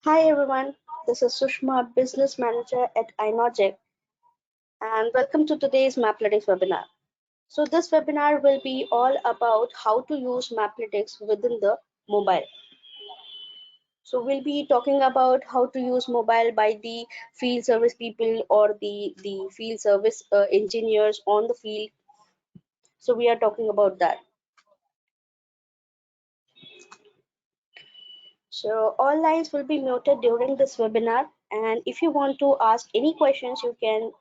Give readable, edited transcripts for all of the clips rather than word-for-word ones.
Hi everyone, this is Sushma, Business Manager at iNogic, and welcome to today's Mapletics webinar. So this webinar will be all about how to use Mapletics within the mobile. So we'll be talking about how to use mobile by the field service people or the field service engineers on the field. So we are talking about that. So all lines will be muted during this webinar, and if you want to ask any questions, you can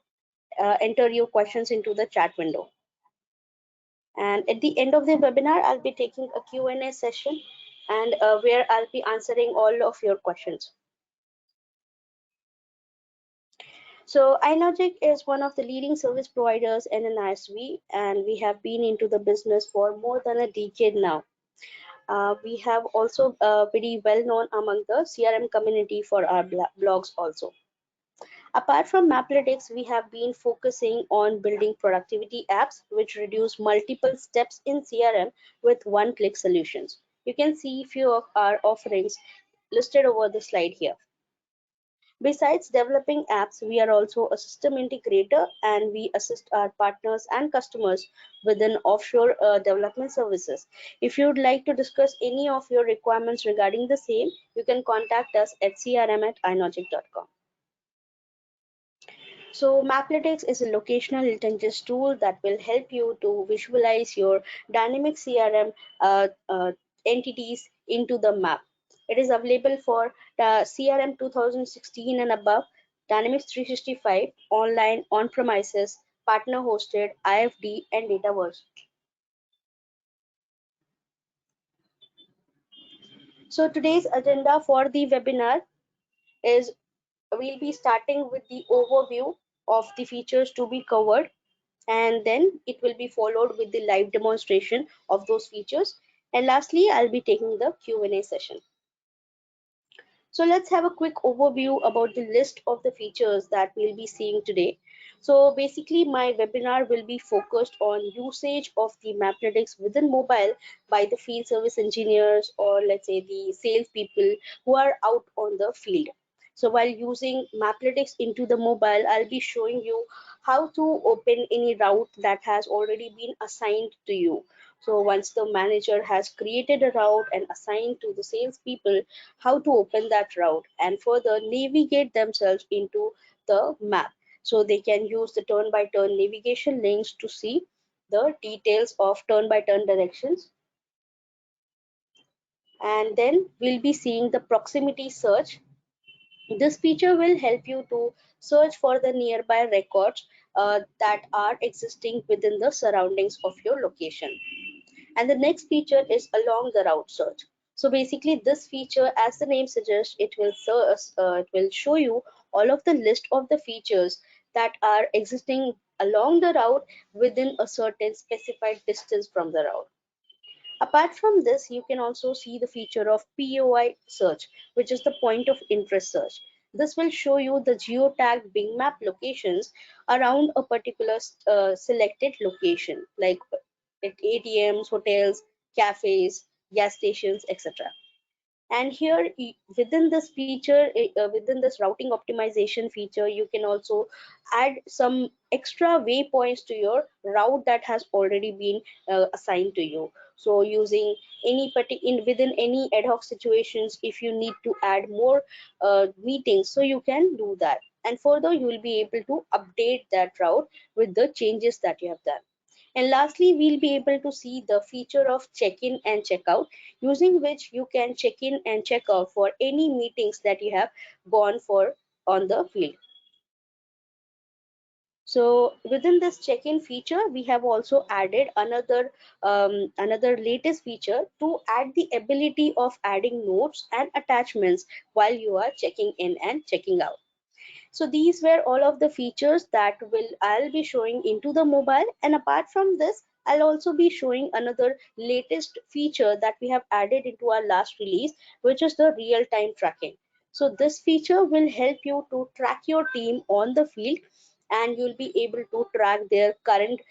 enter your questions into the chat window. And at the end of the webinar, I'll be taking a Q&A session and where I'll be answering all of your questions. So iNogic is one of the leading service providers in an ISV, and we have been into the business for more than a decade now. We have also very well known among the CRM community for our blogs also. Apart from Mapletics, we have been focusing on building productivity apps which reduce multiple steps in CRM with one-click solutions. You can see few of our offerings listed over the slide here. Besides developing apps, we are also a system integrator and we assist our partners and customers within offshore development services. If you would like to discuss any of your requirements regarding the same, you can contact us at crm@inogic.com. So Mapletics is a locational intelligence tool that will help you to visualize your dynamic CRM entities into the map. It is available for the CRM 2016 and above, Dynamics 365, online, on-premises, partner-hosted, IFD, and Dataverse. So today's agenda for the webinar is we'll be starting with the overview of the features to be covered, and then it will be followed with the live demonstration of those features, and lastly I'll be taking the Q&A session. So let's have a quick overview about the list of the features that we'll be seeing today. So basically my webinar will be focused on usage of the Mapletics within mobile by the field service engineers, or let's say the sales people who are out on the field. So while using Mapletics into the mobile, I'll be showing you how to open any route that has already been assigned to you. So once the manager has created a route and assigned to the salespeople, how to open that route and further navigate themselves into the map. So they can use the turn-by-turn navigation links to see the details of turn-by-turn directions. And then we'll be seeing the proximity search. This feature will help you to search for the nearby records that are existing within the surroundings of your location. And the next feature is along the route search. So basically this feature, as the name suggests, it will show you all of the list of the features that are existing along the route within a certain specified distance from the route. Apart from this, you can also see the feature of POI search, which is the point of interest search. This will show you the geotagged Bing Map locations around a particular selected location, like at ATMs, hotels, cafes, gas stations, etc. And here within this feature, within this routing optimization feature, you can also add some extra waypoints to your route that has already been assigned to you. So using any within any ad hoc situations, if you need to add more meetings, so you can do that, and further you will be able to update that route with the changes that you have done. And lastly, we'll be able to see the feature of check-in and check-out, using which you can check in and check out for any meetings that you have gone for on the field. So within this check-in feature, we have also added another latest feature to add the ability of adding notes and attachments while you are checking in and checking out. So these were all of the features that I'll be showing into the mobile, and apart from this, I'll also be showing another latest feature that we have added into our last release, which is the real-time tracking. So this feature will help you to track your team on the field and you'll be able to track their current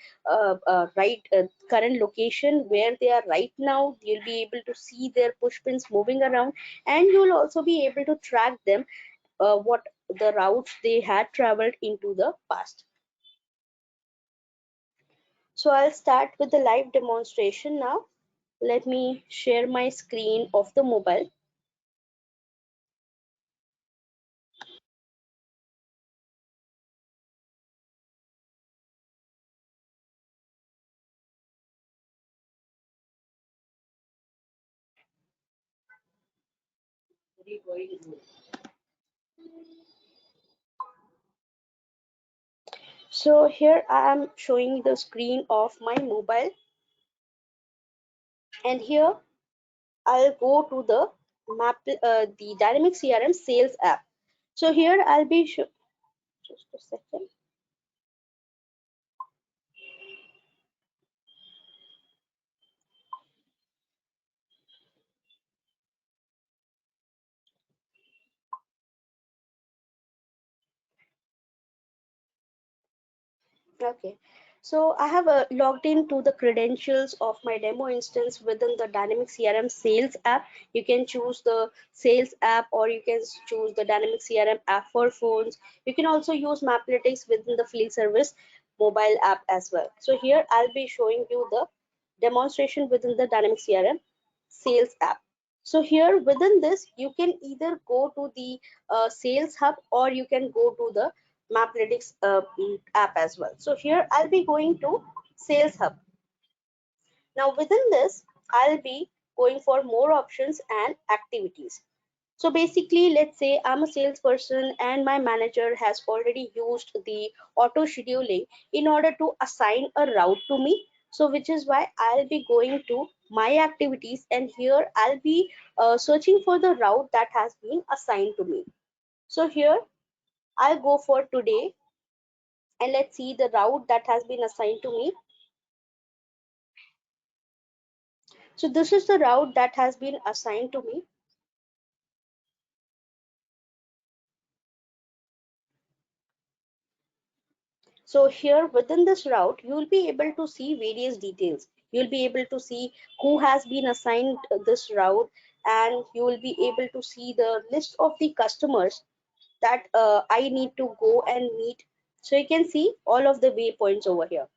location where they are right now. You'll be able to see their push pins moving around, and you'll also be able to track them, what the routes they had traveled into the past. So I'll start with the live demonstration now. Let me share my screen of the mobile. So here I am showing the screen of my mobile, and here I'll go to the the Dynamic CRM sales app. So here I'll be just a second. Okay, so I have logged into the credentials of my demo instance within the Dynamic CRM Sales app. You can choose the Sales app, or you can choose the Dynamic CRM app for phones. You can also use Maplytics within the Field Service mobile app as well. So here I'll be showing you the demonstration within the Dynamic CRM Sales app. So here within this, you can either go to the Sales Hub, or you can go to the Maplytics app as well. So here I'll be going to Sales Hub. Now within this, I'll be going for more options and activities. So basically, let's say I'm a salesperson and my manager has already used the auto scheduling in order to assign a route to me. So which is why I'll be going to my activities, and here I'll be searching for the route that has been assigned to me. So here I'll go for today, and let's see the route that has been assigned to me. So this is the route that has been assigned to me. So here within this route, you will be able to see various details. You'll be able to see who has been assigned this route, and you will be able to see the list of the customers that I need to go and meet. So you can see all of the waypoints over here.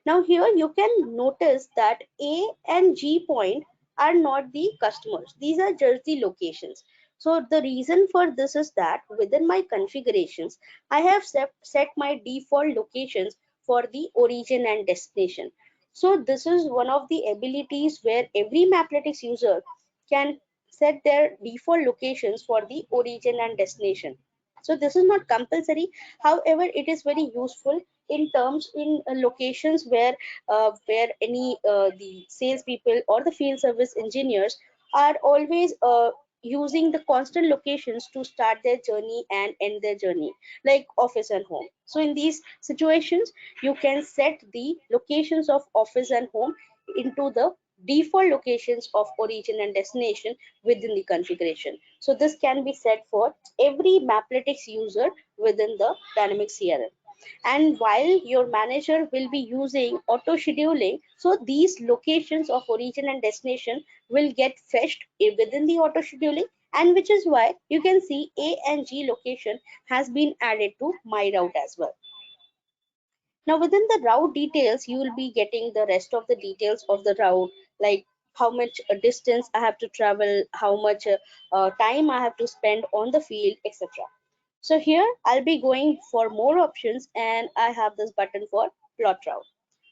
Now here you can notice that A and G point are not the customers. These are just the locations. So the reason for this is that within my configurations, I have set my default locations for the origin and destination. So this is one of the abilities where every Maplytics user can set their default locations for the origin and destination. So this is not compulsory. However, it is very useful in terms in locations where any the salespeople or the field service engineers are always using the constant locations to start their journey and end their journey, like office and home. So in these situations, you can set the locations of office and home into the default locations of origin and destination within the configuration. So this can be set for every Maplytics user within the Dynamic CRM. And while your manager will be using auto scheduling, so these locations of origin and destination will get fetched within the auto scheduling, and which is why you can see A and G location has been added to my route as well. Now within the route details, you will be getting the rest of the details of the route, like how much distance I have to travel, how much time I have to spend on the field, etc. So here I'll be going for more options, and I have this button for plot route.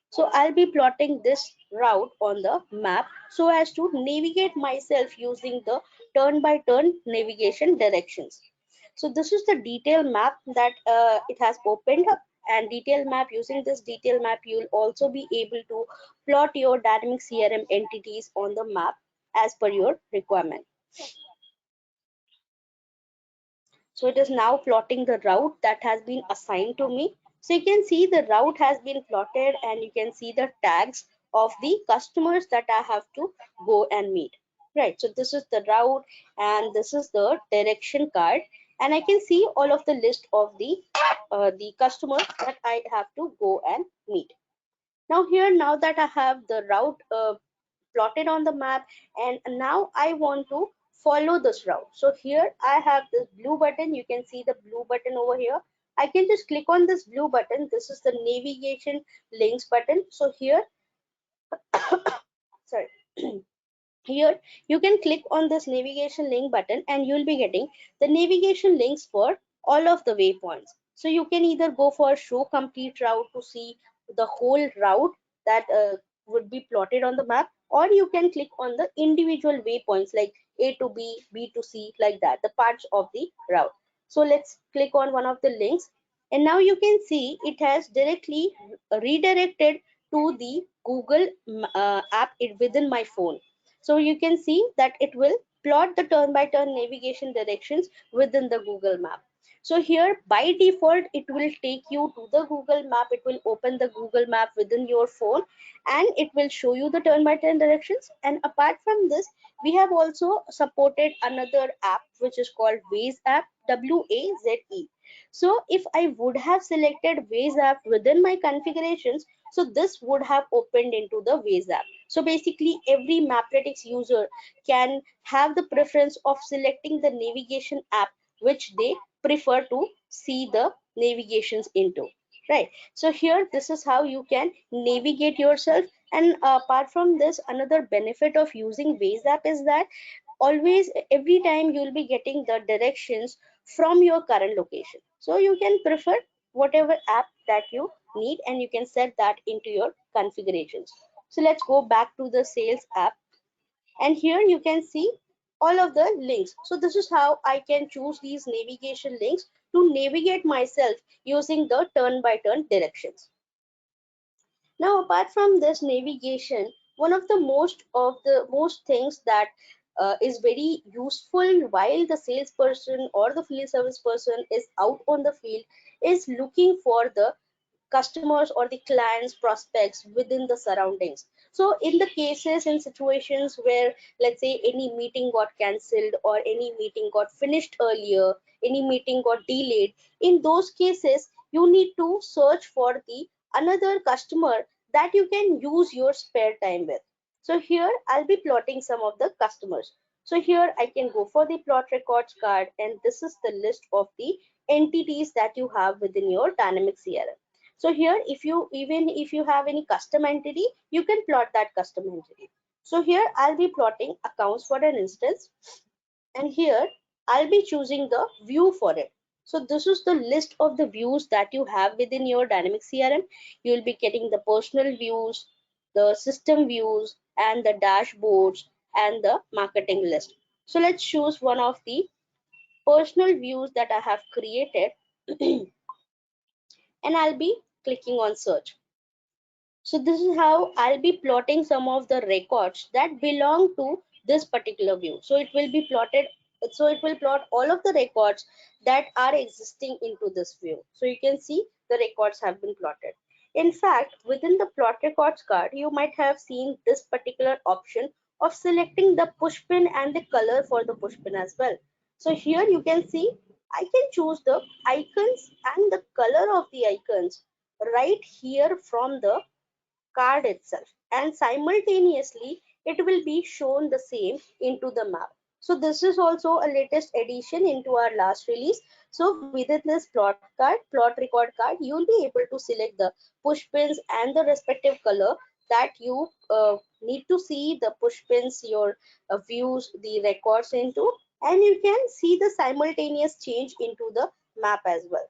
So I'll be plotting this route on the map so as to navigate myself using the turn by turn navigation directions. So this is the detail map that it has opened up, and detail map, using this detail map, you'll also be able to plot your dynamic CRM entities on the map as per your requirement. So it is now plotting the route that has been assigned to me. So you can see the route has been plotted, and you can see the tags of the customers that I have to go and meet. Right. So this is the route, and this is the direction card. and I can see all of the list of the customers that I have to go and meet. Now here, now that I have the route plotted on the map, and now I want to follow this route. So here I have this blue button. You can see the blue button over here. I can just click on this blue button. This is the navigation links button. So here, sorry. Here you can click on this navigation link button and you'll be getting the navigation links for all of the waypoints. So you can either go for show complete route to see the whole route that would be plotted on the map, or you can click on the individual waypoints like A to B, B to C, like that, the parts of the route. So let's click on one of the links, and now you can see it has directly redirected to the Google app within my phone. So you can see that it will plot the turn by turn navigation directions within the Google map. So here by default, it will take you to the Google map. It will open the Google map within your phone and it will show you the turn by turn directions. And apart from this, we have also supported another app which is called Waze app, WAZE. So if I would have selected Waze app within my configurations, so this would have opened into the Waze app. So basically every Mapletics user can have the preference of selecting the navigation app which they prefer to see the navigations into, right? So here this is how you can navigate yourself. And apart from this, another benefit of using Waze app is that always every time you'll be getting the directions from your current location, so you can prefer whatever app that you need and you can set that into your configurations. So let's go back to the sales app, and here you can see all of the links. So this is how I can choose these navigation links to navigate myself using the turn by turn directions. Now, apart from this navigation, one of the most things that is very useful while the salesperson or the field service person is out on the field is looking for the customers or the clients prospects within the surroundings. So in the cases in situations where, let's say, any meeting got cancelled or any meeting got finished earlier, any meeting got delayed, in those cases you need to search for the another customer that you can use your spare time with. So here I'll be plotting some of the customers. So here I can go for the plot records card, and this is the list of the entities that you have within your dynamic CRM. So here, if you even if you have any custom entity, you can plot that custom entity. So here I'll be plotting accounts for an instance, and here I'll be choosing the view for it. So this is the list of the views that you have within your dynamic CRM. You'll be getting the personal views, the system views, and the dashboards and the marketing list. So let's choose one of the personal views that I have created and I'll be clicking on search. So this is how I'll be plotting some of the records that belong to this particular view. So it will be plotted, so it will plot all of the records that are existing into this view. So you can see the records have been plotted. In fact, within the plot records card, you might have seen this particular option of selecting the push pin and the color for the push pin as well. So here you can see I can choose the icons and the color of the icons right here from the card itself, and simultaneously it will be shown the same into the map. So this is also a latest addition into our last release. So within this plot record card, you will be able to select the push pins and the respective color that you need to see the push pins, your views, the records into, and you can see the simultaneous change into the map as well.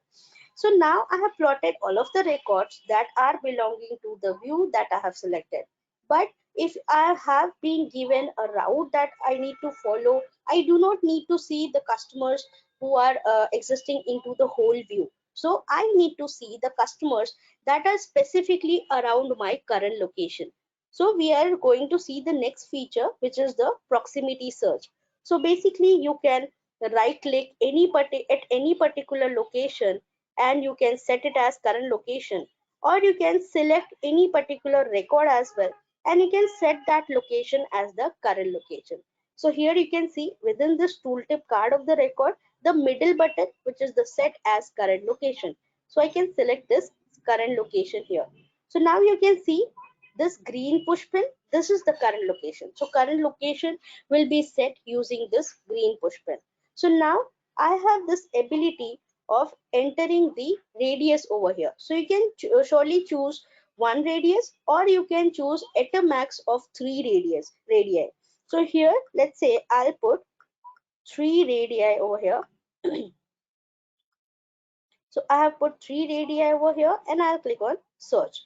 So now I have plotted all of the records that are belonging to the view that I have selected. But if I have been given a route that I need to follow, I do not need to see the customers who are existing into the whole view. So I need to see the customers that are specifically around my current location. So we are going to see the next feature, which is the proximity search. So basically you can right click at any particular location and you can set it as current location, or you can select any particular record as well and you can set that location as the current location. So here you can see within this tooltip card of the record the middle button, which is the set as current location. So I can select this current location here. So now you can see this green push pin, this is the current location. So current location will be set using this green push pin. So now I have this ability of entering the radius over here. So you can surely choose one radius, or you can choose at a max of three radii. So here, let's say I'll put three radii over here. So I have put three radii over here and I'll click on search.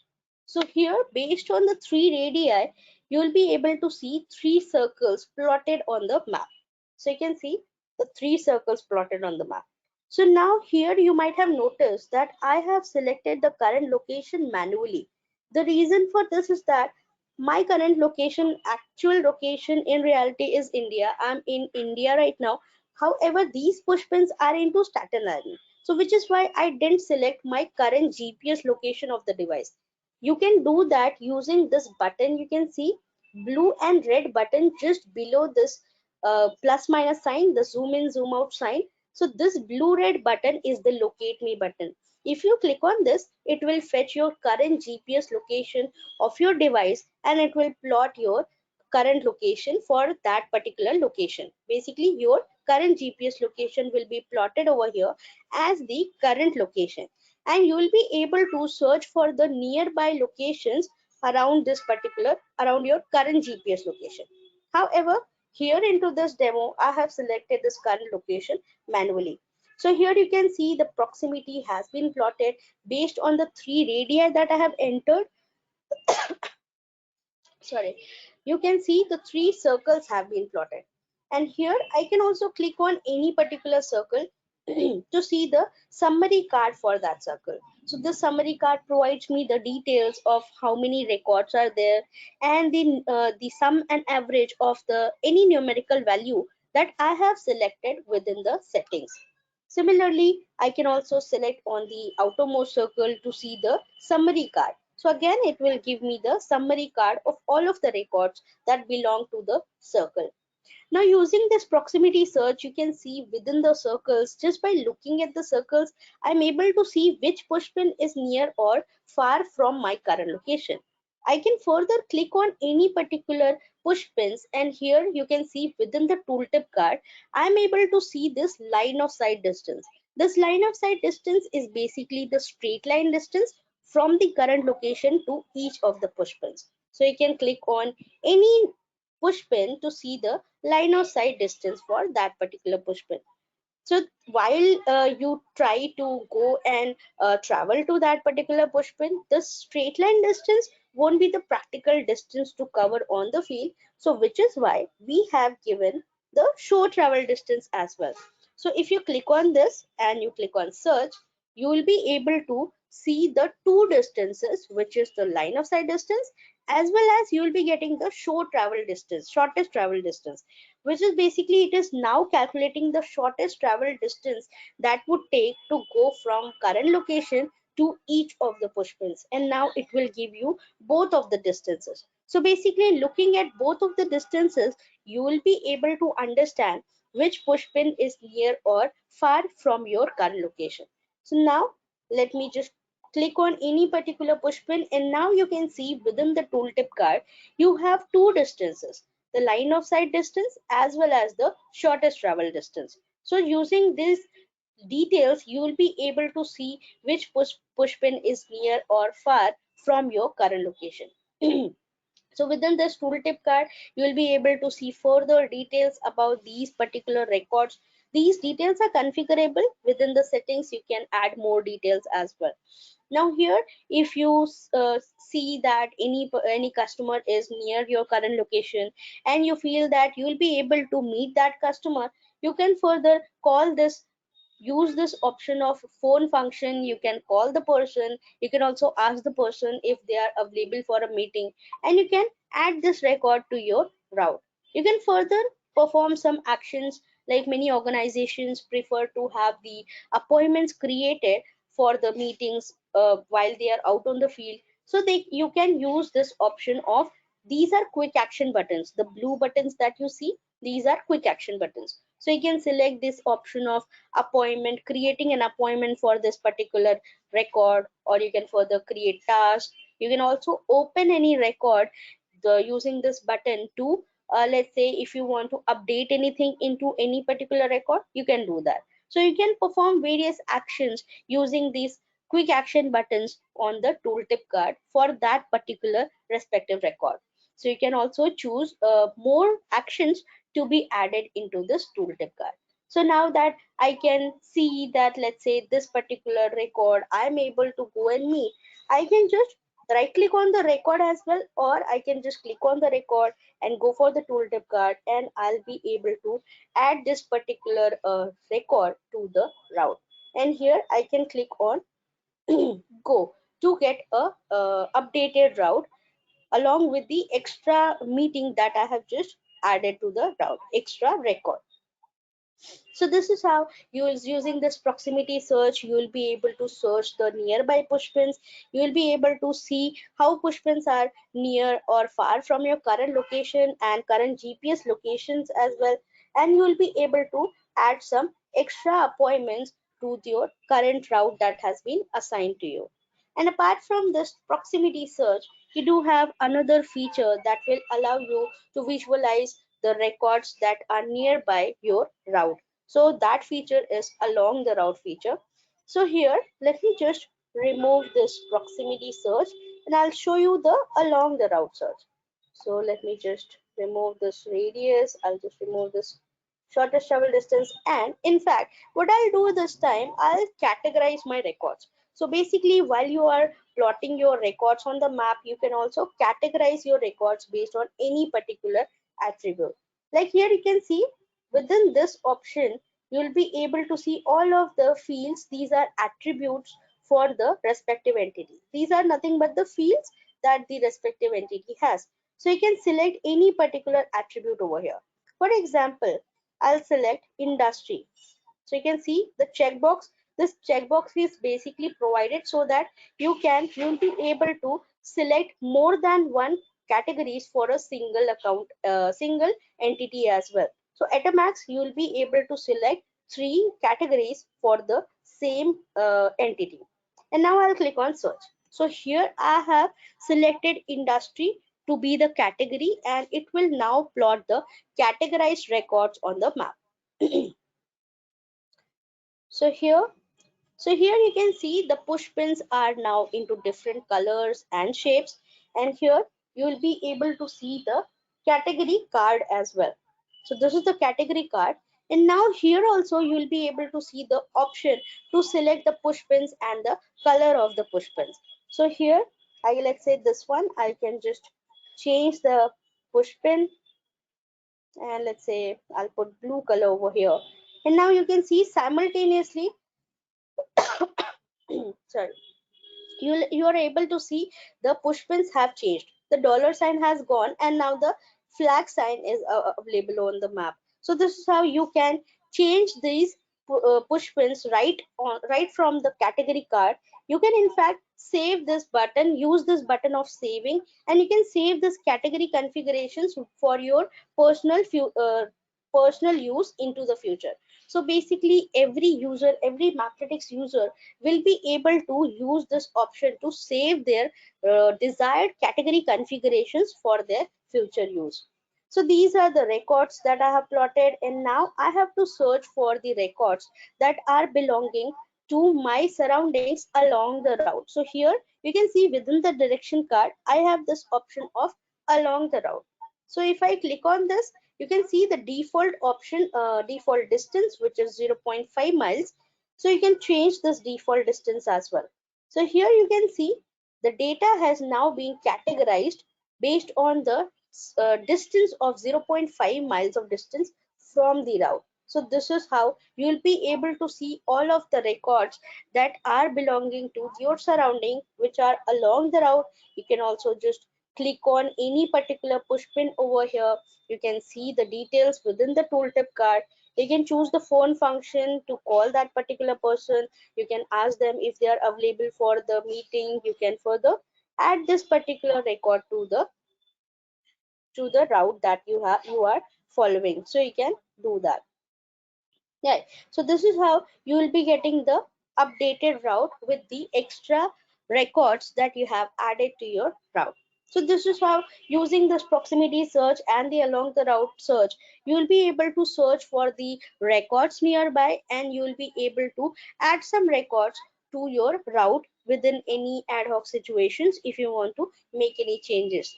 So here, based on the three radii, you will be able to see three circles plotted on the map. So you can see the three circles plotted on the map. So now here you might have noticed that I have selected the current location manually. The reason for this is that my current location, actual location in reality is India. I'm in India right now. However, these push pins are into Staten Island. So which is why I didn't select my current GPS location of the device. You can do that using this button. You can see blue and red button just below this plus minus sign, the zoom in zoom out sign. So this blue red button is the locate me button. If you click on this, it will fetch your current GPS location of your device and it will plot your current location for that particular location. Basically, your current GPS location will be plotted over here as the current location, and you will be able to search for the nearby locations around this particular, around your current GPS location. However, here into this demo, I have selected this current location manually. So here you can see the proximity has been plotted based on the three radii that I have entered. Sorry, you can see the three circles have been plotted, and here I can also click on any particular circle to see the summary card for that circle. So the summary card provides me the details of how many records are there and the sum and average of the any numerical value that I have selected within the settings. Similarly, I can also select on the outermost circle to see the summary card. So again, it will give me the summary card of all of the records that belong to the circle. Now using this proximity search, you can see within the circles, just by looking at the circles, I'm able to see which pushpin is near or far from my current location. I can further click on any particular push pins, and here you can see within the tooltip card, I'm able to see this line of sight distance. This line of sight distance is basically the straight line distance from the current location to each of the push pins. So you can click on any push pin to see the line of sight distance for that particular push pin. So while you try to go and travel to that particular push pin, the straight line distance won't be the practical distance to cover on the field. So which is why we have given the show travel distance as well. So if you click on this and you click on search, you will be able to see the two distances, which is the line of sight distance, as well as you will be getting the show travel distance, shortest travel distance, which is basically it is now calculating the shortest travel distance that would take to go from current location to each of the push pins, and now it will give you both of the distances. So basically looking at both of the distances, you will be able to understand which push pin is near or far from your current location. So now let me just click on any particular push pin, and now you can see within the tooltip card you have two distances, the line of sight distance as well as the shortest travel distance. So using these details, you will be able to see which push pin is near or far from your current location. So within this tooltip card, you will be able to see further details about these particular records. These details are configurable within the settings. You can add more details as well. Now here, if you see that any customer is near your current location and you feel that you will be able to meet that customer, you can further call this, use this option of phone function. You can call the person, you can also ask the person if they are available for a meeting, and you can add this record to your route. You can further perform some actions, like many organizations prefer to have the appointments created for the meetings while they are out on the field. So they, you can use this option of, these are quick action buttons, the blue buttons that you see, these are quick action buttons. So you can select this option of appointment, creating an appointment for this particular record, or you can further create tasks. You can also open any record using this button to let's say if you want to update anything into any particular record, you can do that. So you can perform various actions using these quick action buttons on the tooltip card for that particular respective record. So you can also choose more actions to be added into this tooltip card. So now that I can see that, let's say this particular record I'm able to go and meet, I can just right click on the record as well, or I can just click on the record and go for the tooltip card, and I'll be able to add this particular record to the route. And here I can click on go to get a updated route along with the extra meeting that I have just added to the route, extra record. So this is how you is using this proximity search, you will be able to search the nearby pushpins. You will be able to see how pushpins are near or far from your current location and current GPS locations as well. And you will be able to add some extra appointments to your current route that has been assigned to you. And apart from this proximity search, you do have another feature that will allow you to visualize the records that are nearby your route. So that feature is along the route feature. So here, let me just remove this proximity search and I'll show you the along the route search. So let me just remove this radius. I'll just remove this shortest travel distance. And in fact, what I'll do this time, I'll categorize my records. So basically, while you are plotting your records on the map, you can also categorize your records based on any particular attribute. Like here you can see within this option, you'll be able to see all of the fields. These are attributes for the respective entity. These are nothing but the fields that the respective entity has. So you can select any particular attribute over here. For example, I'll select industry. So you can see the checkbox. This checkbox is basically provided so that you'll be able to select more than one categories for a single account, single entity as well. So at a max, you will be able to select 3 categories for the same entity. And now I'll click on search. So here I have selected industry to be the category, and it will now plot the categorized records on the map. So here you can see the push pins are now into different colors and shapes, and here you will be able to see the category card as well. So this is the category card, and now here also you will be able to see the option to select the push pins and the color of the push pins. So here let's say this one, I can just change the push pin, and let's say I'll put blue color over here, and now you can see simultaneously sorry, you are able to see the push pins have changed, the dollar sign has gone, and now the flag sign is available on the map. So this is how you can change these push pins right from the category card. You can in fact save this button, use this button of saving, and you can save this category configurations for your personal personal use into the future. So basically every Maplytics user will be able to use this option to save their desired category configurations for their future use. So these are the records that I have plotted, and now I have to search for the records that are belonging to my surroundings along the route. So here you can see within the direction card, I have this option of along the route. So if I click on this, you can see the default option, default distance, which is 0.5 miles. So you can change this default distance as well. So here you can see the data has now been categorized based on the distance of 0.5 miles of distance from the route. So this is how you will be able to see all of the records that are belonging to your surrounding, which are along the route. You can also just click on any particular push pin over here. You can see the details within the tooltip card. You can choose the phone function to call that particular person. You can ask them if they are available for the meeting. You can further add this particular record to the route that you are following. So you can do that. Yeah, so this is how you will be getting the updated route with the extra records that you have added to your route. So this is how, using this proximity search and the along the route search, you will be able to search for the records nearby, and you will be able to add some records to your route within any ad hoc situations if you want to make any changes.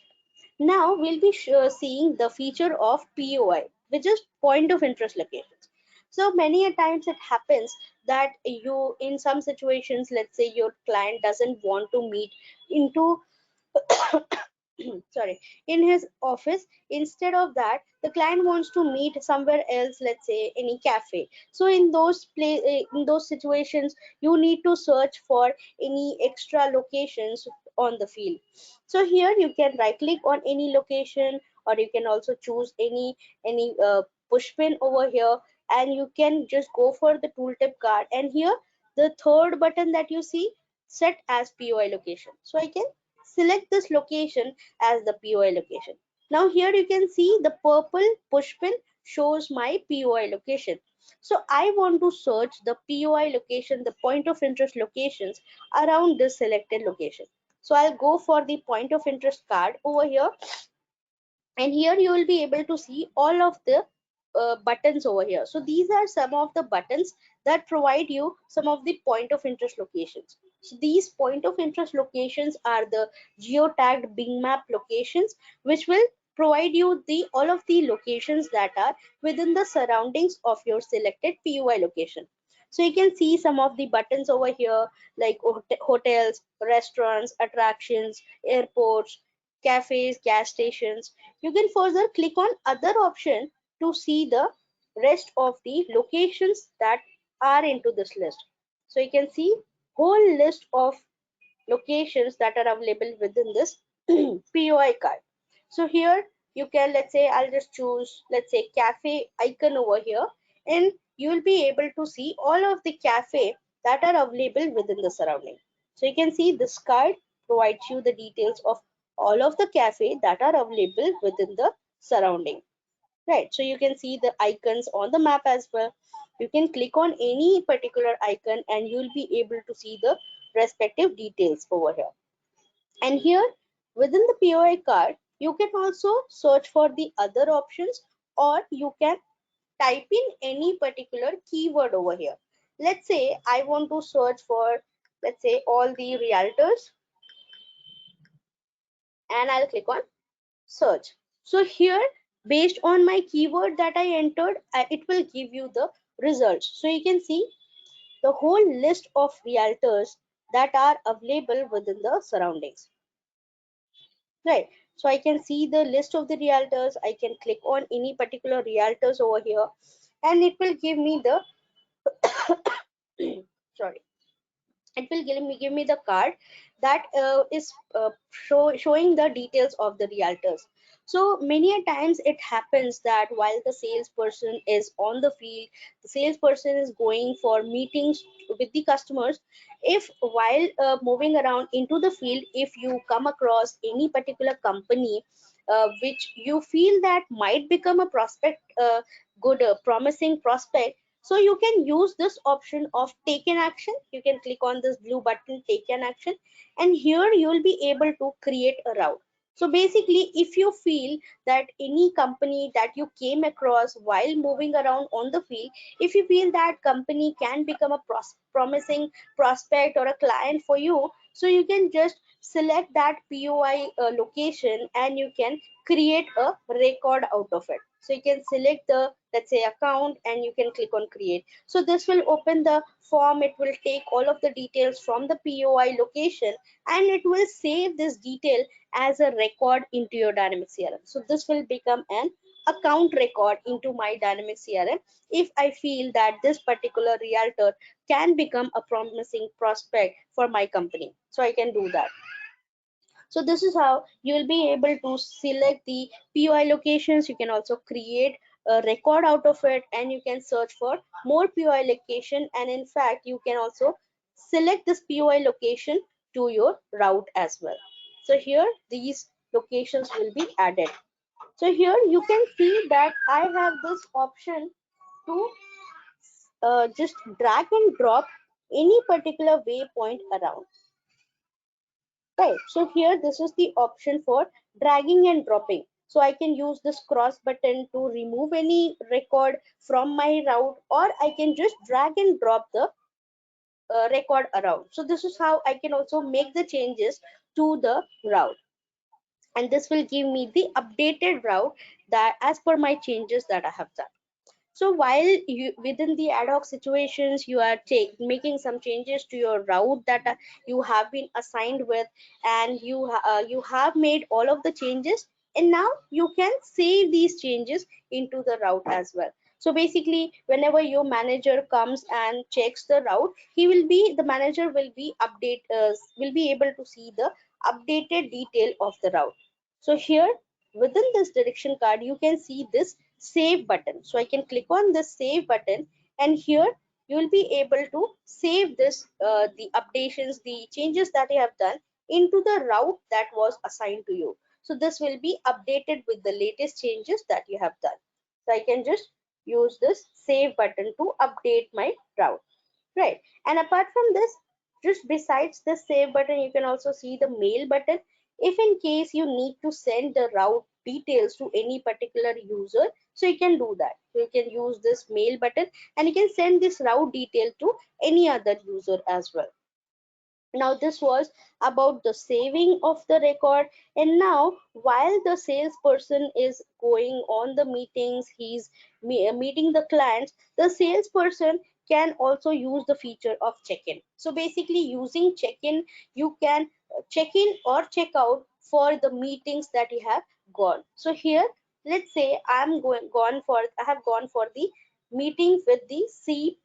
Now we'll be seeing the feature of POI, which is point of interest locations. So many a times it happens that you, in some situations, let's say your client doesn't want to meet into sorry, in his office. Instead of that, the client wants to meet somewhere else, let's say any cafe. So in in those situations, you need to search for any extra locations on the field. So here you can right click on any location, or you can also choose any push pin over here, and you can just go for the tooltip card, and here the third button that you see, set as POI location. So I can select this location as the POI location. Now here you can see the purple push pin shows my POI location. So I want to search the POI location, the point of interest locations around this selected location. So I'll go for the point of interest card over here, and here you will be able to see all of the buttons over here. So these are some of the buttons that provide you some of the point of interest locations. So these point of interest locations are the geotagged Bing map locations, which will provide you the all of the locations that are within the surroundings of your selected PUI location. So you can see some of the buttons over here, like hotels, restaurants, attractions, airports, cafes, gas stations. You can further click on other option to see the rest of the locations that are into this list. So you can see whole list of locations that are available within this POI card. So here you can, let's say I'll just choose, let's say, cafe icon over here, and you will be able to see all of the cafe that are available within the surrounding. So you can see this card provides you the details of all of the cafe that are available within the surrounding. Right, so you can see the icons on the map as well. You can click on any particular icon and you'll be able to see the respective details over here. And here within the POI card, you can also search for the other options, or you can type in any particular keyword over here. Let's say I want to search for, let's say, all the realtors, and I'll click on search. So here, based on my keyword that I entered, it will give you the results. So you can see the whole list of realtors that are available within the surroundings. Right. So I can see the list of the realtors. I can click on any particular realtors over here, and it will give me the sorry, it will give me the card that is showing the details of the realtors. So many a times it happens that while the salesperson is on the field, the salesperson is going for meetings with the customers. If while moving around into the field, if you come across any particular company which you feel that might become a prospect, good promising prospect, so you can use this option of take an action. You can click on this blue button, take an action, and here you will be able to create a route. So basically, if you feel that any company that you came across while moving around on the field, if you feel that company can become a promising prospect or a client for you, so you can just select that POI location, and you can create a record out of it. So you can select the, let's say, account, and you can click on create. So this will open the form. It will take all of the details from the POI location, and it will save this detail as a record into your dynamic CRM. So this will become an account record into my dynamic CRM if I feel that this particular realtor can become a promising prospect for my company. So I can do that. So this is how you will be able to select the POI locations. You can also create a record out of it, and you can search for more POI location. And in fact, you can also select this POI location to your route as well. So here these locations will be added. So here you can see that I have this option to just drag and drop any particular waypoint around. Right, so here this is the option for dragging and dropping. So I can use this cross button to remove any record from my route, or I can just drag and drop the record around. So this is how I can also make the changes to the route, and this will give me the updated route that as per my changes that I have done. So while you within the ad hoc situations you are making some changes to your route that you have been assigned with, and you have made all of the changes, and now you can save these changes into the route as well. So basically whenever your manager comes and checks the route, the manager will be able to see the updated detail of the route. So here within this direction card you can see this save button. So I can click on this save button, and here you will be able to save this the updations, the changes that you have done into the route that was assigned to you. So this will be updated with the latest changes that you have done. So I can just use this save button to update my route. Right. And apart from this, just besides the save button, you can also see the mail button. If in case you need to send the route details to any particular user, so you can do that. So you can use this mail button, and you can send this route detail to any other user as well. Now this was about the saving of the record, and now while the salesperson is going on the meetings, he's meeting the clients, the salesperson can also use the feature of check-in. So basically using check-in, you can check in or check out for the meetings that you have gone. So here let's say I have gone for the meeting with the C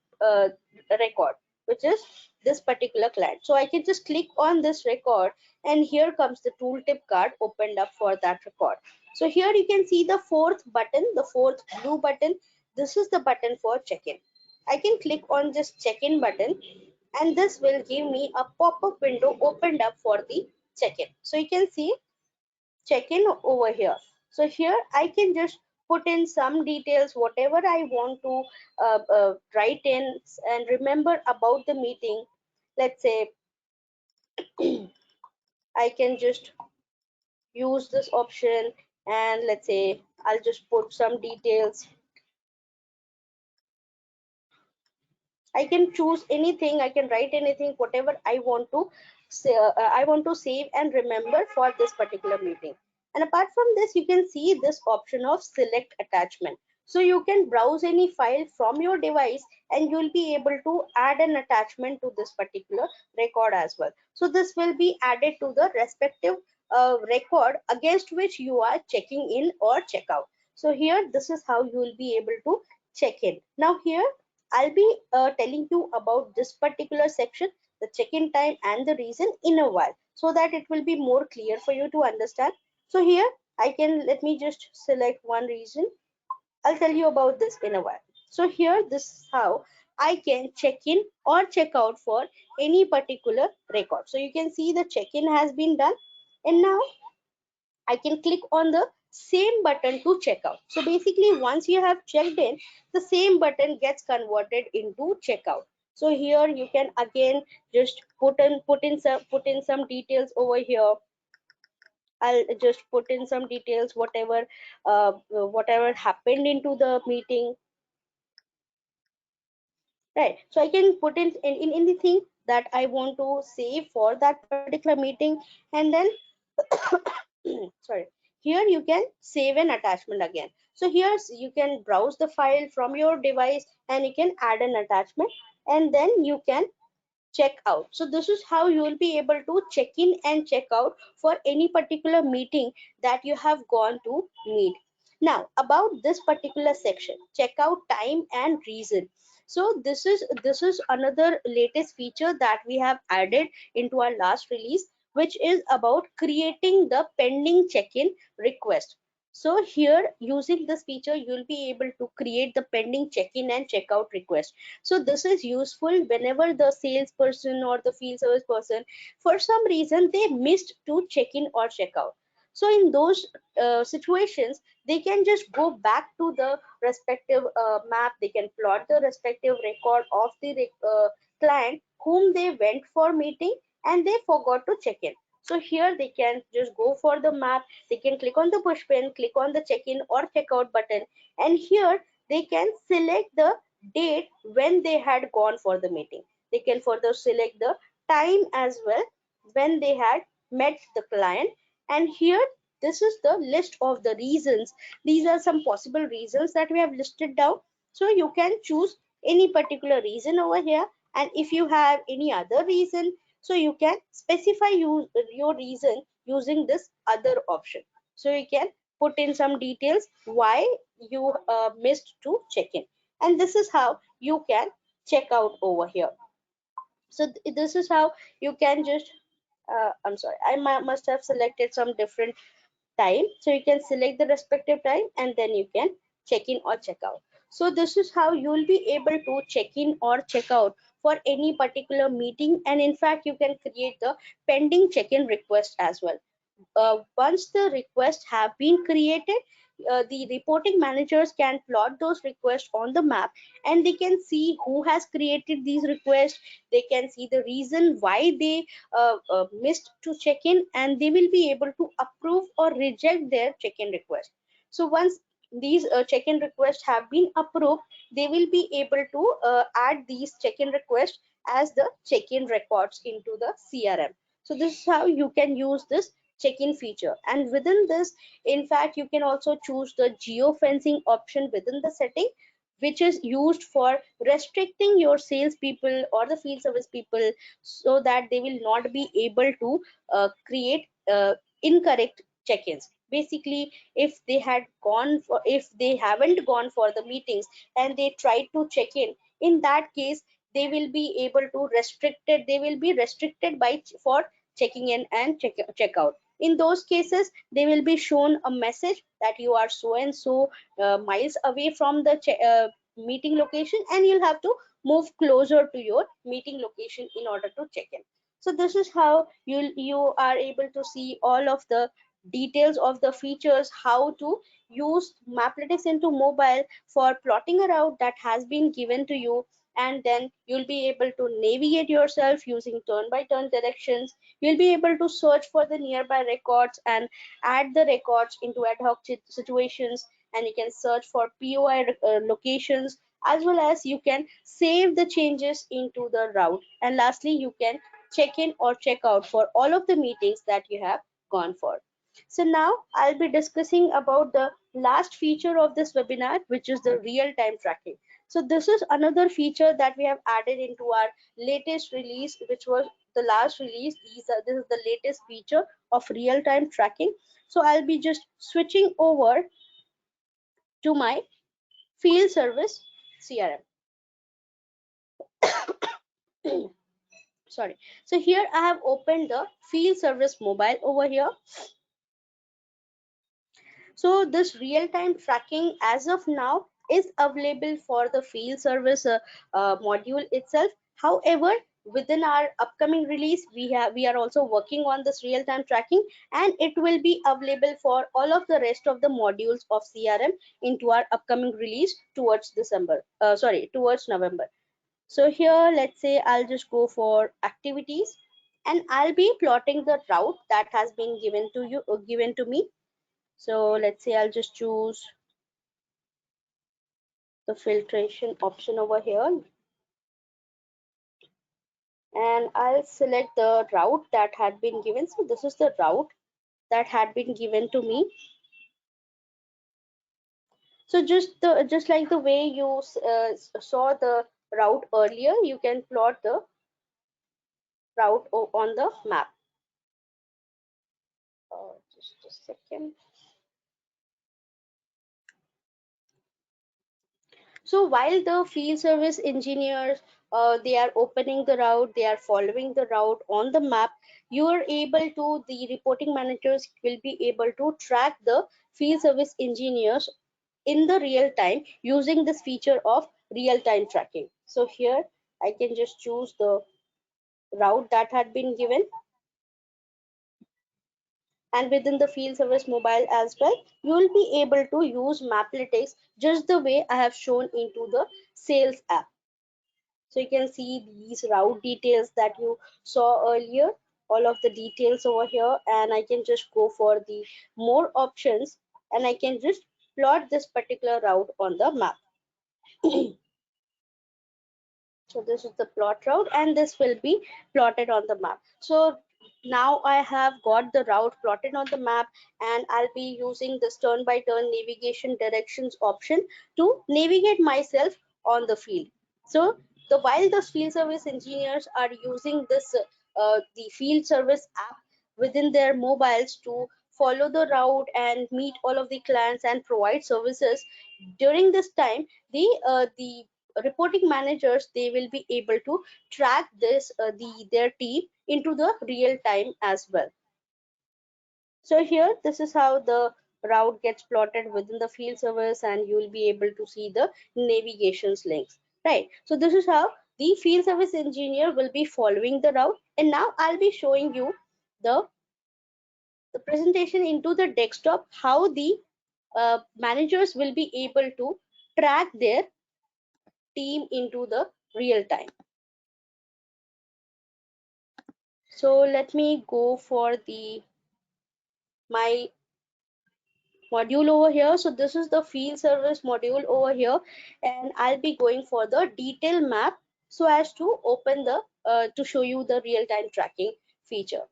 record, which is this particular client. So I can just click on this record, and here comes the tooltip card opened up for that record. So here you can see the fourth button, the fourth blue button. This is the button for check-in. I can click on this check-in button, and this will give me a pop-up window opened up for the check-in. So you can see check-in over here. So here I can just put in some details, whatever I want to write in and remember about the meeting. Let's say I can just use this option, and let's say I'll just put some details. I can choose anything, I can write anything, whatever I want to say, I want to save and remember for this particular meeting. And apart from this, you can see this option of select attachment. So you can browse any file from your device, and you'll be able to add an attachment to this particular record as well. So this will be added to the respective record against which you are checking in or check out. So here, this is how you will be able to check in. Now here I'll be telling you about this particular section, the check-in time and the reason, in a while, so that it will be more clear for you to understand. So here let me just select one reason. I'll tell you about this in a while. So here, this is how I can check in or check out for any particular record. So you can see the check-in has been done, and now I can click on the same button to check out. So basically once you have checked in, the same button gets converted into checkout. So here you can again just put in some details over here. I'll just put in some details, whatever happened into the meeting, right? So I can put in anything that I want to save for that particular meeting, and then sorry, here you can save an attachment again. So here you can browse the file from your device, and you can add an attachment, and then you can check out. So this is how you will be able to check in and check out for any particular meeting that you have gone to meet. Now about this particular section, checkout time and reason. So this is another latest feature that we have added into our last release, which is about creating the pending check-in request. So here using this feature, you'll be able to create the pending check-in and checkout request. So this is useful whenever the salesperson or the field service person, for some reason they missed to check in or check out. So in those situations, they can just go back to the respective map. They can plot the respective record of the client whom they went for meeting and they forgot to check in. So here they can just go for the map. They can click on the push pin, click on the check in or check out button, and here they can select the date when they had gone for the meeting. They can further select the time as well when they had met the client. And here, this is the list of the reasons. These are some possible reasons that we have listed down. So you can choose any particular reason over here, and if you have any other reason, so you can specify your reason using this other option. So you can put in some details why you missed to check in, and this is how you can check out over here. So this is how you can just I'm sorry, I must have selected some different time. So you can select the respective time and then you can check in or check out. So this is how you will be able to check in or check out for any particular meeting, and in fact you can create the pending check-in request as well. Once the requests have been created, the reporting managers can plot those requests on the map, and they can see who has created these requests. They can see the reason why they missed to check in, and they will be able to approve or reject their check-in request. So once these check-in requests have been approved, they will be able to add these check-in requests as the check-in records into the CRM. So this is how you can use this check-in feature. And within this, in fact, you can also choose the geofencing option within the setting, which is used for restricting your salespeople or the field service people so that they will not be able to create incorrect check-ins. Basically, if they haven't gone for the meetings and they try to check in that case, they will be able to restricted. They will be restricted by for checking in and check out. In those cases, they will be shown a message that you are so and so miles away from the meeting location, and you'll have to move closer to your meeting location in order to check in. So this is how you are able to see all of the details of the features, how to use Maplytics into mobile for plotting a route that has been given to you, and then you'll be able to navigate yourself using turn by turn directions. You'll be able to search for the nearby records and add the records into ad hoc situations, and you can search for POI locations, as well as you can save the changes into the route. And lastly, you can check in or check out for all of the meetings that you have gone for. So now I'll be discussing about the last feature of this webinar, which is the real-time tracking. So this is another feature that we have added into our latest release, which was the last release. This is the latest feature of real-time tracking. So I'll be just switching over to my field service CRM. Sorry. So here I have opened the field service mobile over here. So this real-time tracking as of now is available for the field service module itself. However, within our upcoming release, we are also working on this real-time tracking, and it will be available for all of the rest of the modules of CRM into our upcoming release towards towards November. So here, let's say I'll just go for activities, and I'll be plotting the route that has been given to me. So let's say I'll just choose the filtration option over here, and I'll select the route that had been given. So this is the route that had been given to me. So just like the way you saw the route earlier, you can plot the route on the map. Just a second. So while the field service engineers they are opening the route, they are following the route on the map, you are able to, the reporting managers will be able to track the field service engineers in the real time using this feature of real time tracking. So here I can just choose the route that had been given, and within the field service mobile as well, you will be able to use Maplytics just the way I have shown into the sales app. So you can see these route details that you saw earlier, all of the details over here, and I can just go for the more options and I can just plot this particular route on the map. So this is the plot route and this will be plotted on the map. So now I have got the route plotted on the map, and I'll be using this turn by turn navigation directions option to navigate myself on the field. So while the field service engineers are using this the field service app within their mobiles to follow the route and meet all of the clients and provide services, during this time the reporting managers, they will be able to track this their team into the real time as well. So here this is how the route gets plotted within the field service, and you will be able to see the navigations links, right? So this is how the field service engineer will be following the route, and now I'll be showing you the presentation into the desktop, how the managers will be able to track their team into the real time. So let me go for the my module over here. So this is the field service module over here, and I'll be going for the detail map so as to open the to show you the real-time tracking feature.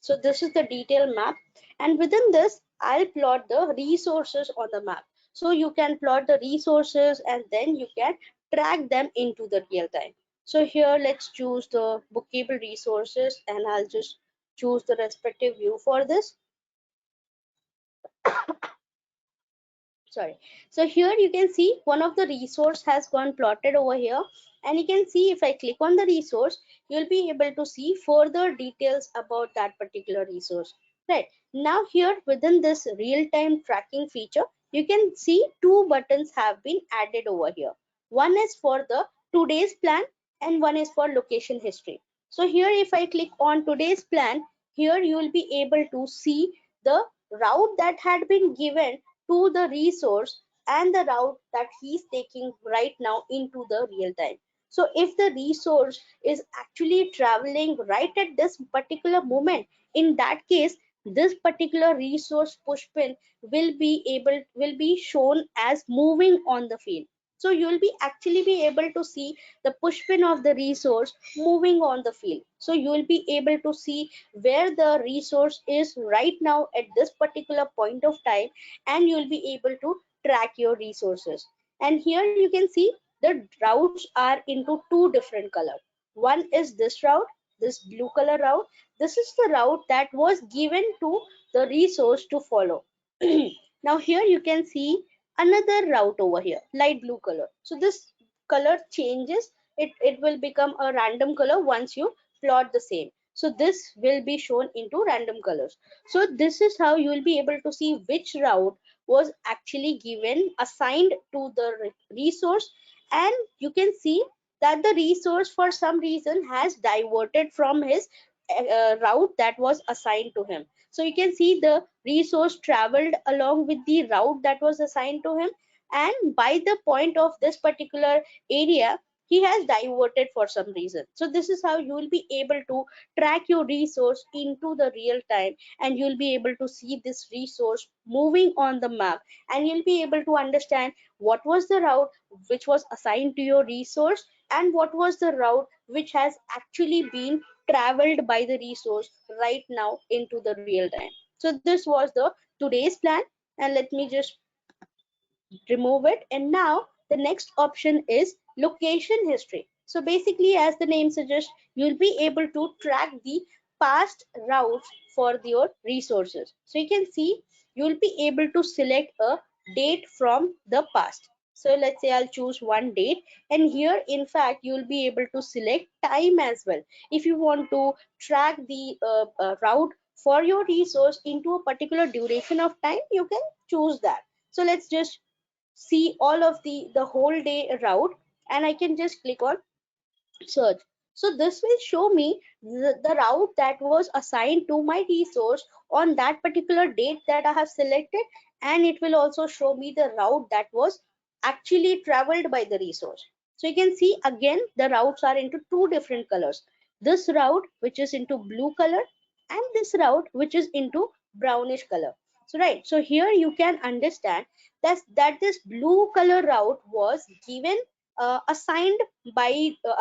So this is the detail map, and within this I'll plot the resources on the map. So you can plot the resources and then you can track them into the real time. So here let's choose the bookable resources, and I'll just choose the respective view for this. Sorry. So here you can see one of the resource has gone plotted over here, and you can see if I click on the resource, you'll be able to see further details about that particular resource. Right now here within this real-time tracking feature, you can see two buttons have been added over here. One is for the today's plan and one is for location history. So here if I click on today's plan, here you will be able to see the route that had been given to the resource and the route that he's taking right now into the real time. So if the resource is actually traveling right at this particular moment, in that case this particular resource push pin will be shown as moving on the field. So you will be actually be able to see the push pin of the resource moving on the field. So you will be able to see where the resource is right now at this particular point of time, and you'll be able to track your resources. And here you can see the routes are into two different colors. One is this route, this blue color route. This is the route that was given to the resource to follow. Now here you can see another route over here, light blue color. So this color changes, it will become a random color once you plot the same. So this will be shown into random colors. So this is how you will be able to see which route was actually given assigned to the resource, and you can see that the resource for some reason has diverted from his route that was assigned to him. So you can see the resource traveled along with the route that was assigned to him, and by the point of this particular area he has diverted for some reason. So this is how you will be able to track your resource into the real time, and you'll be able to see this resource moving on the map, and you'll be able to understand what was the route which was assigned to your resource and what was the route which has actually been traveled by the resource right now into the real time. So this was the today's plan, and let me just remove it. And now the next option is location history. So basically, as the name suggests, you'll be able to track the past routes for your resources. So you can see you'll be able to select a date from the past. So let's say I'll choose one date, and here in fact you'll be able to select time as well. If you want to track the route for your resource into a particular duration of time, you can choose that. So let's just see all of the whole day route, and I can just click on search. So this will show me the route that was assigned to my resource on that particular date that I have selected, and it will also show me the route that was actually traveled by the resource. So you can see again the routes are into two different colors. This route which is into blue color, and this route which is into brownish color. So right, so here you can understand that this blue color route was given assigned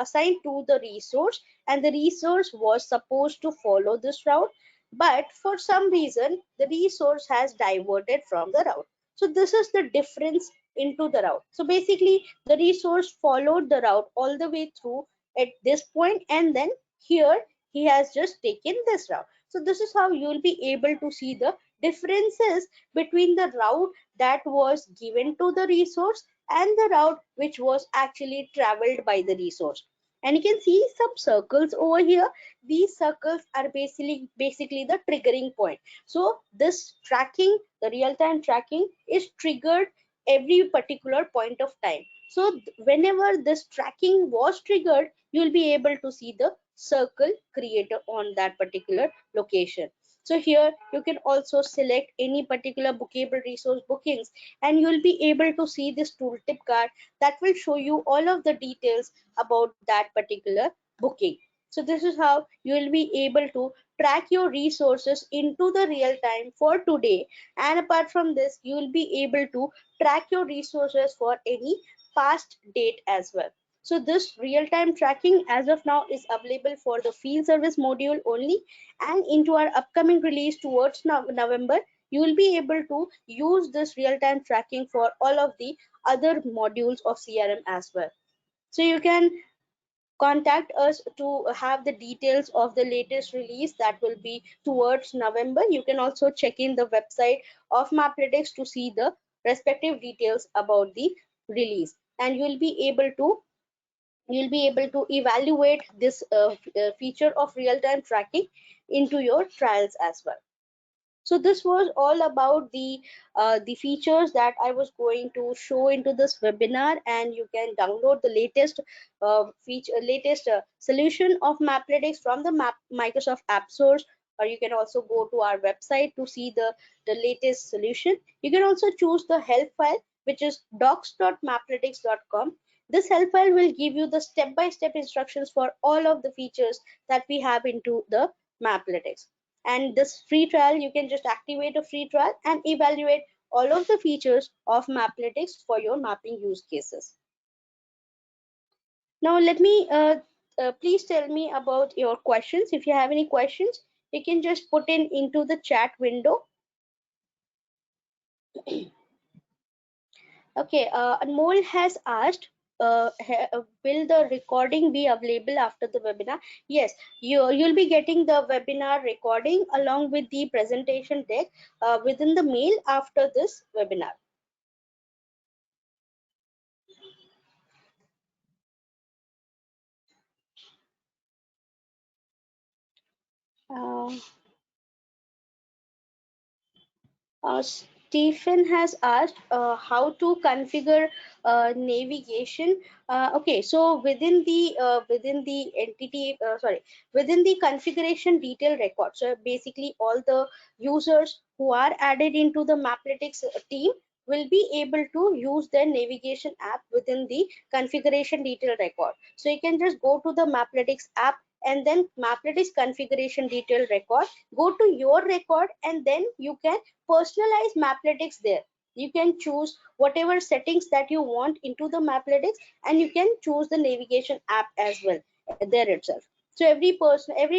assigned to the resource, and the resource was supposed to follow this route, but for some reason the resource has diverted from the route. So this is the difference into the route. So basically the resource followed the route all the way through at this point, and then here he has just taken this route. So this is how you will be able to see the differences between the route that was given to the resource and the route which was actually traveled by the resource. And you can see some circles over here. These circles are basically the triggering point. So this tracking, the real-time tracking, is triggered every particular point of time. So whenever this tracking was triggered, you will be able to see the circle created on that particular location. So here you can also select any particular bookable resource bookings, and you'll be able to see this tooltip card that will show you all of the details about that particular booking. So this is how you will be able to track your resources into the real time for today, and apart from this you will be able to track your resources for any past date as well. So this real-time tracking as of now is available for the field service module only, and into our upcoming release towards November, you will be able to use this real-time tracking for all of the other modules of CRM as well. So you can contact us to have the details of the latest release that will be towards November. You can also check in the website of Maplytics to see the respective details about the release, and you'll be able to evaluate this feature of real-time tracking into your trials as well. So this was all about the features that I was going to show into this webinar, and you can download the latest solution of Maplytics from the Microsoft App Stores, or you can also go to our website to see the latest solution. You can also choose the help file, which is docs.maplytics.com. This help file will give you the step-by-step instructions for all of the features that we have into the Maplytics. And this free trial, you can just activate a free trial and evaluate all of the features of Maplytics for your mapping use cases. Now let me please tell me about your questions. If you have any questions, you can just put in into the chat window. Okay, Anmol has asked, will the recording be available after the webinar? Yes, you'll be getting the webinar recording along with the presentation deck within the mail after this webinar. Uh, Stephen has asked how to configure navigation. Okay, so within the entity, within the configuration detail record. So basically, all the users who are added into the Maplytics team will be able to use their navigation app within the configuration detail record. So you can just go to the Maplytics app, and then Maplytics configuration detail record. Go to your record, and then you can personalize Maplytics there. You can choose whatever settings that you want into the Maplytics, and you can choose the navigation app as well there itself. So every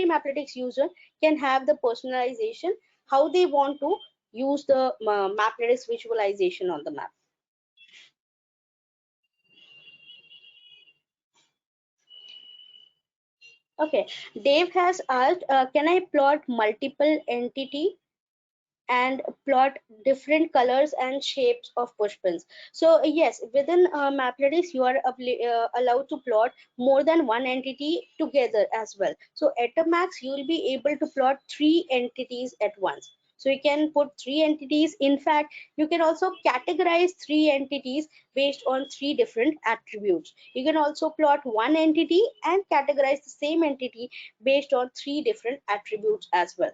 Maplytics user can have the personalization how they want to use the Maplytics visualization on the map. Okay, Dave has asked, can I plot multiple entity and plot different colors and shapes of push pins? So yes, within Maplytics you are allowed to plot more than one entity together as well. So at a max you will be able to plot 3 entities at once. So you can put three entities. In fact, you can also categorize three entities based on three different attributes. You can also plot one entity and categorize the same entity based on three different attributes as well.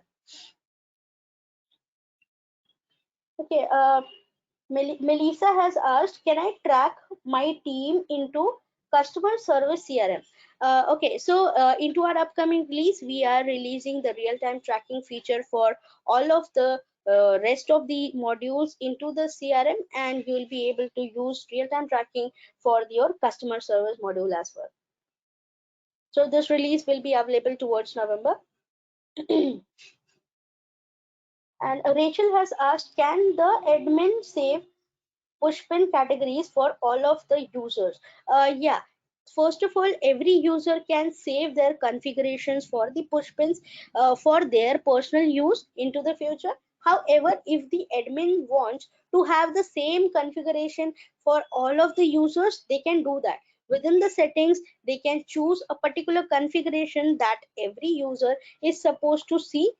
Okay, Melissa has asked, can I track my team into customer service CRM? Okay, so into our upcoming release, we are releasing the real-time tracking feature for all of the rest of the modules into the CRM, and you will be able to use real-time tracking for your customer service module as well. So this release will be available towards November. And Rachel has asked, can the admin save pushpin categories for all of the users? Yeah, first of all, every user can save their configurations for the pushpins for their personal use into the future. However, if the admin wants to have the same configuration for all of the users, they can do that. Within the settings, they can choose a particular configuration that every user is supposed to see,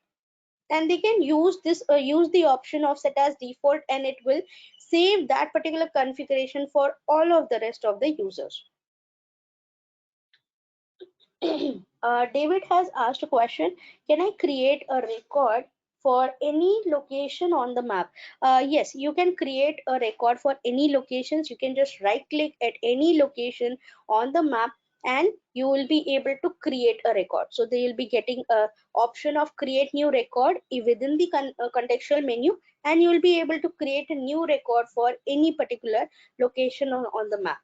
and they can use this use the option of set as default, and it will save that particular configuration for all of the rest of the users. David has asked a question, can I create a record for any location on the map? Yes, you can create a record for any locations. You can just right click at any location on the map, and you will be able to create a record. So they will be getting a option of create new record within the contextual menu, and you will be able to create a new record for any particular location on the map.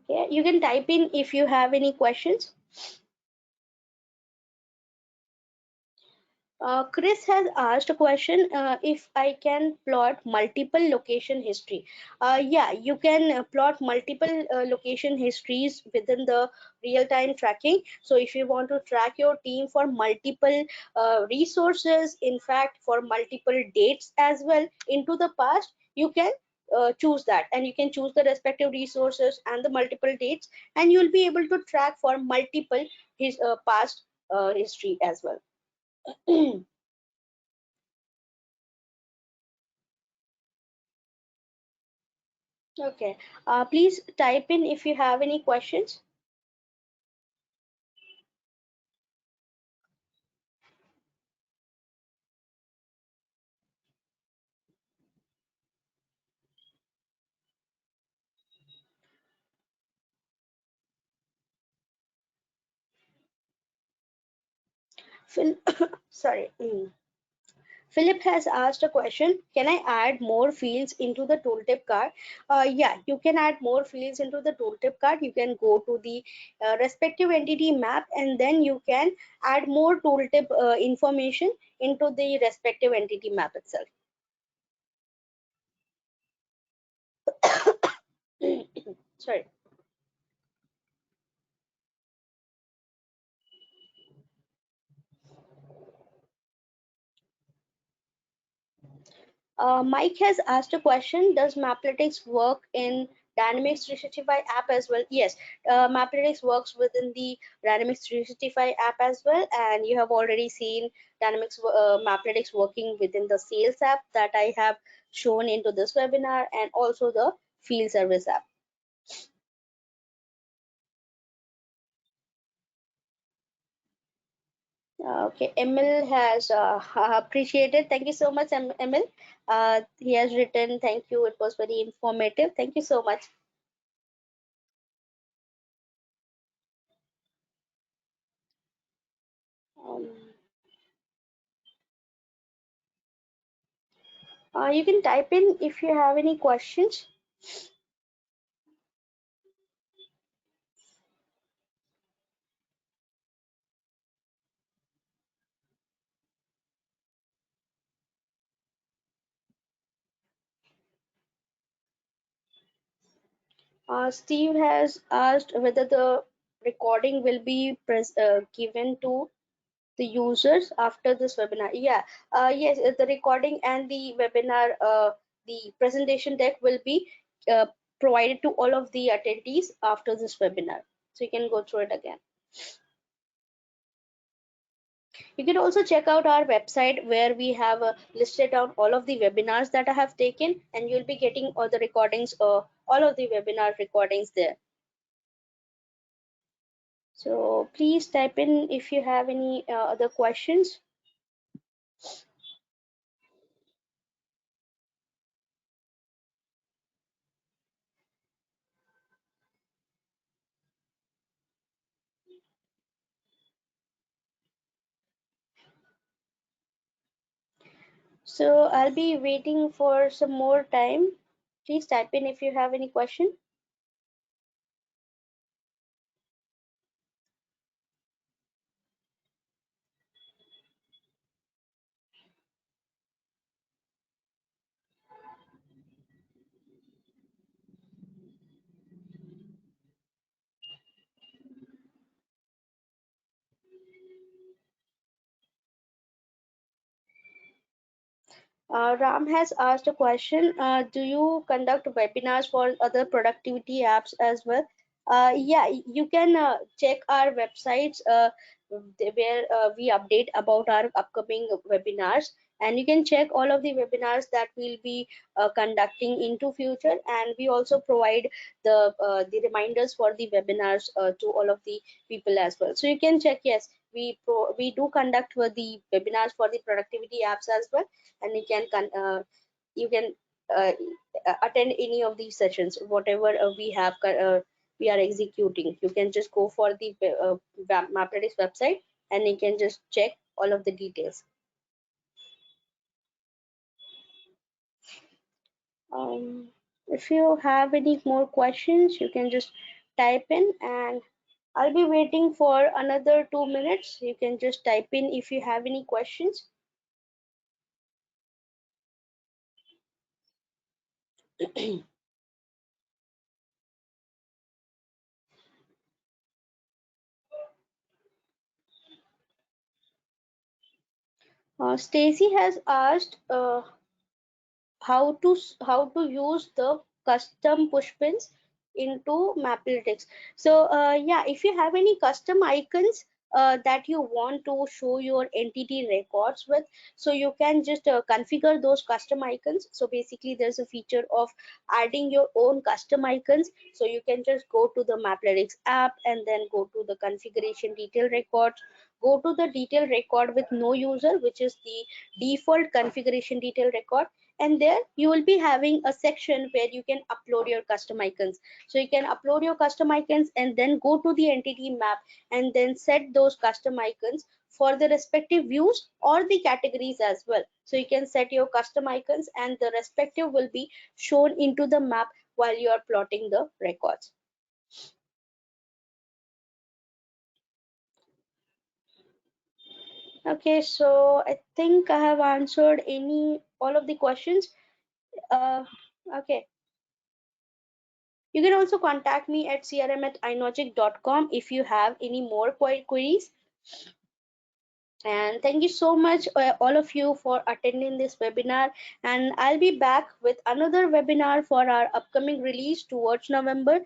Okay, you can type in if you have any questions. Chris has asked a question, if I can plot multiple location history. Yeah, you can plot multiple location histories within the real-time tracking. So if you want to track your team for multiple resources, in fact, for multiple dates as well into the past, you can choose that, and you can choose the respective resources and the multiple dates, and you'll be able to track for multiple past history as well. Okay. Please type in if you have any questions. Phil, sorry. Philip has asked a question. Can I add more fields into the tooltip card? Yeah, you can add more fields into the tooltip card. You can go to the respective entity map, and then you can add more tooltip information into the respective entity map itself. Sorry. Mike has asked a question, does Maplytics work in Dynamics 365 app as well? Yes, Maplytics works within the Dynamics 365 app as well, and you have already seen Dynamics Maplytics working within the sales app that I have shown into this webinar, and also the field service app. Okay, Emil has appreciated. Thank you so much, Emil. He has written, thank you. It was very informative. Thank you so much. Um, you can type in if you have any questions. Steve has asked whether the recording will be given to the users after this webinar. Yeah, yes, the recording and the webinar, the presentation deck will be uh, provided to all of the attendees after this webinar. So you can go through it again. You can also check out our website where we have listed down all of the webinars that I have taken, and you'll be getting all the recordings, all of the webinar recordings there. So please type in if you have any other questions. So I'll be waiting for some more time. Please type in if you have any question. Ram has asked a question. Do you conduct webinars for other productivity apps as well? Yeah, you can check our websites where we update about our upcoming webinars, and you can check all of the webinars that we'll be conducting into future. And we also provide the reminders for the webinars to all of the people as well. So you can check. Yes, we do conduct the webinars for the productivity apps as well, and you can uh, attend any of these sessions whatever we are executing. You can just go for the Mapredix website, and you can just check all of the details. If you have any more questions, you can just type in, and I'll be waiting for another 2 minutes. You can just type in if you have any questions. Stacy has asked how to use the custom push pins into Maplytics. So yeah, if you have any custom icons that you want to show your entity records with, so you can just configure those custom icons. So basically there's a feature of adding your own custom icons. So you can just go to the Maplytics app and then go to the configuration detail records, go to the detail record with no user, which is the default configuration detail record, and there you will be having a section where you can upload your custom icons. So you can upload your custom icons and then go to the entity map and then set those custom icons for the respective views or the categories as well. So you can set your custom icons and the respective will be shown into the map while you are plotting the records. Okay, so I think I have answered all of the questions. uh, okay, you can also contact me at crm@inogic.com if you have any more queries. And thank you so much, all of you, for attending this webinar. And I'll be back with another webinar for our upcoming release towards November,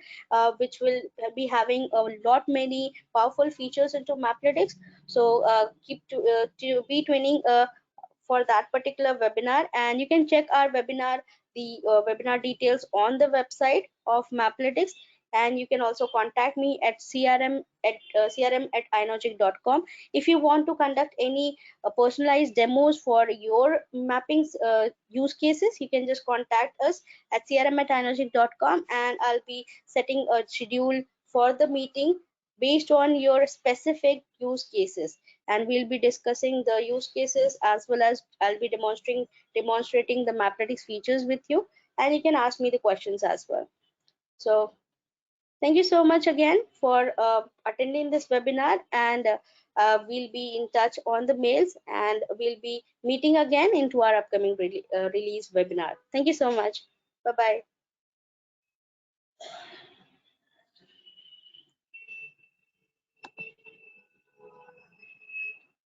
which will be having a lot many powerful features into Maplytics. So keep to be tuning for that particular webinar, and you can check our webinar details on the website of Maplytics. And you can also contact me at crm@inogic.com if you want to conduct any personalized demos for your mapping use cases. You can just contact us at crm@inogic.com, and I'll be setting a schedule for the meeting based on your specific use cases, and we'll be discussing the use cases as well as I'll be demonstrating the Maplytics features with you, and you can ask me the questions as well. So thank you so much again for attending this webinar, and we'll be in touch on the mails, and we'll be meeting again into our upcoming release webinar. Thank you so much. Bye bye.